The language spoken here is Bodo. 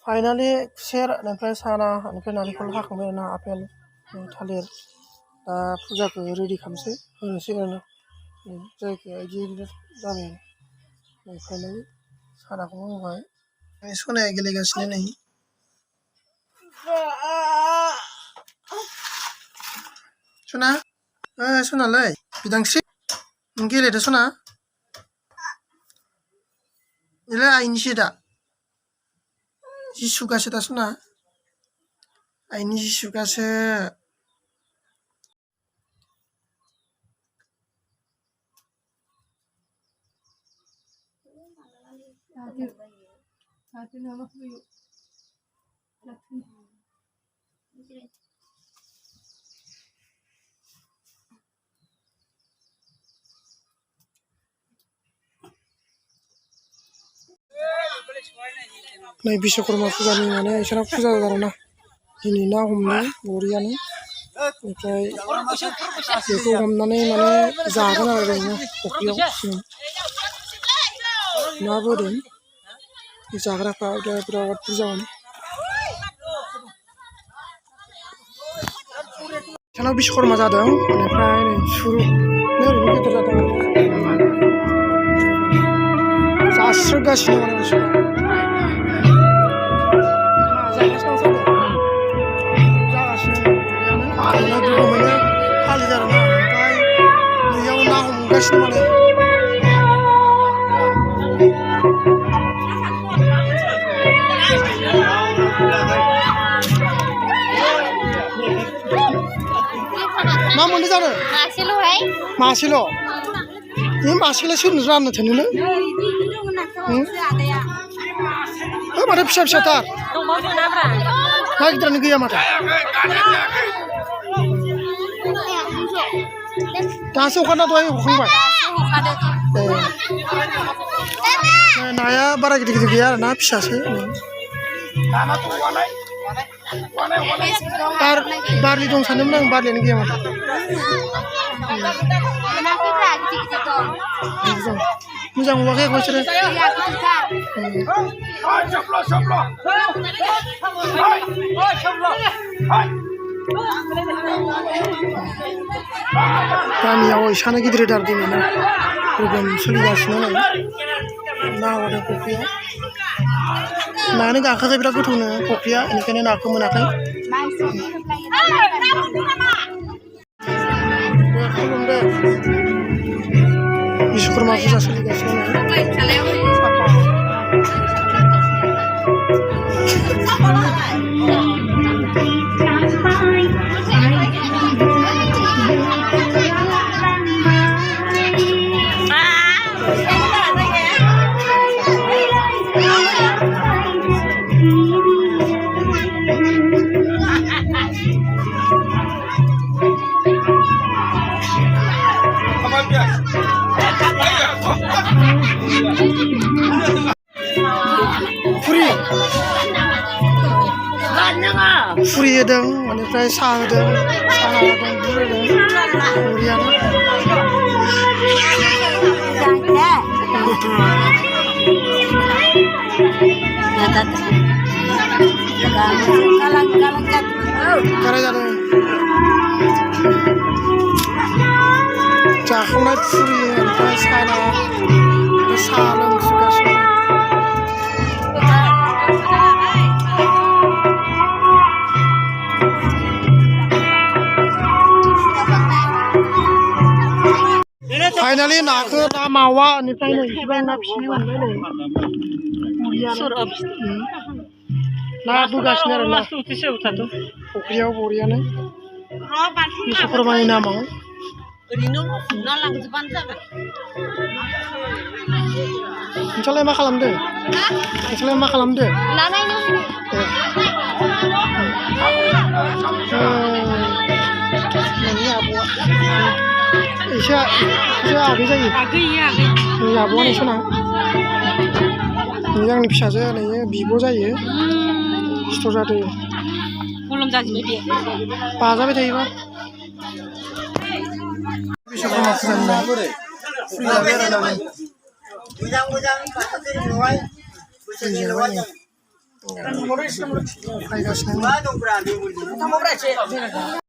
फाइनालि खुसेर ओमफ्राय साना ओमफ्राय नारेंखल हाखांबाय आरोना आपेल थालिर दा फुजाखौ रेडि खालामसै होनोसै आरो जायगाया बिदि जाबाय फाइनालि सानाखौ होबाय सनाया गेलेगासिनो नै सना सनालै बिदांस्रि नों गेलेदो सना बेलाय आइनिसो दा जि सुगासो दा सना आइनि जि सुगासो नै बिश्वकर्मा फुजानि माने इसोरना फुजा जादों ना दिनै ना हमनो बरियानो ओमफ्राय बेखौ हमनानै माने जागोन आरो जोङो फुख्रियाव ना बोदों जाग्राफ्रा बिराद बुरजा माने इसोरनाव बिश्वकर्मा जादों बेनिफ्राय नै सुरुनो ओरैनो गेदेर जादों जास्रोगासिनो माने बिसोरो गोगोमैनो फालिदों आरोना ओमफ्राय बैयाव ना हमगासिनो माने मा मोनदों जानो मासेल' बे मासेल' सोरनो राननो थोनोनो माथो फिसा फिसाथार ना गिदिरानो गैया माथो दासो हखाना दहाय हखांबाय नाया बारा गिदिर गिदिर गैया आरो ना फिसासो बारलि दं सानदोंमोन आं बारलियानो गैया माथो मोजां हमाखै बिसोरो गामियाव एसानो गिदिर दार दिनैनो गोगोम सोलिगासिनो नै ना हगारदों फुख्रियाव नायानो गाखोयाखै बिराद गोथौनो फुख्रिया बेनिखायनो नाखौ मोनाखै बिश्वकर्मा फुजा सोलिगासिनो फुरि होदों बेनिफ्राय साहा होदों साहा होदों बरियानो गाराय जादों जाखांनाय फुरि ओमफ्राय साहा लोंसोगासिनो फाइनालि नाखौ दा मावा बेनिफ्राय नै इसेबां ना फिसिनो मोनबाय नै ना बोगासिनो आरो ना फुख्रियाव बरियानो बिश्वकर्मानि नामाव नोंस्रालाय मा खालामदों नोंनि आब'आ एसे आगै जायो नै आब'आ नोंसोरना नै आंनि फिसाजो नै बिब' जायो सिथर जादों बाजाबाय थायोबा बिश्वकर्मा फुजानि फैगासिनो